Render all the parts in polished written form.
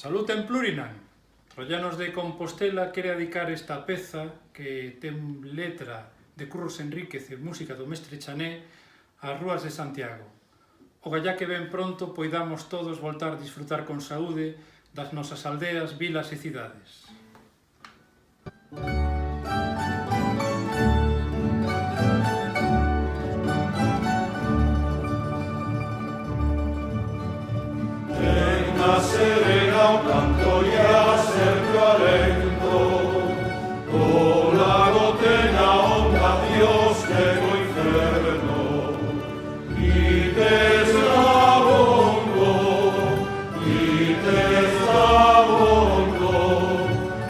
Salute en Plurinan! Troyanos de Compostela quere dedicar esta peza que ten letra de Curros Enríquez e música do mestre Chané ás rúas de Santiago. Ogallá que ben pronto poidamos todos voltar a disfrutar con saúde das nosas aldeas, vilas e cidades. Tenga serena o canto e a sempre o alento, o lago tenha onda Dios que no inferno, y deslabondo,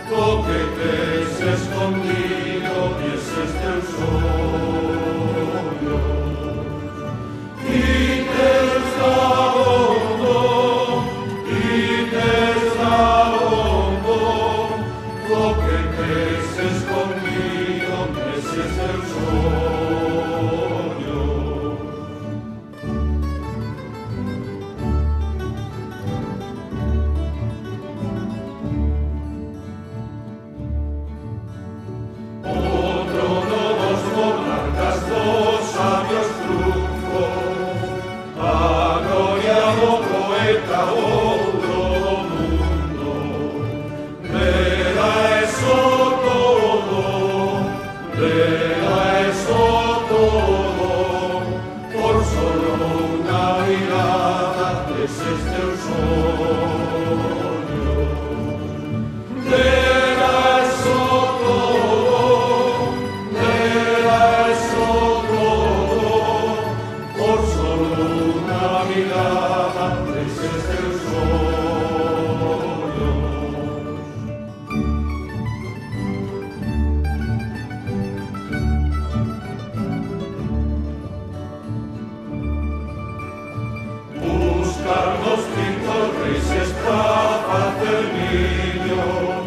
toque que es escondido y es este el sueño. Y deslabondo, toque que es escondido, ese es el sueño. Otro no dos monarcas, dos sabios triunfos, agloriado poeta, otro mundo. Vela eso todo, por solo una mirada es este el sueño. Vela eso todo, por solo una mirada es este el sueño. Buscar los pintos reyes para hacer niños,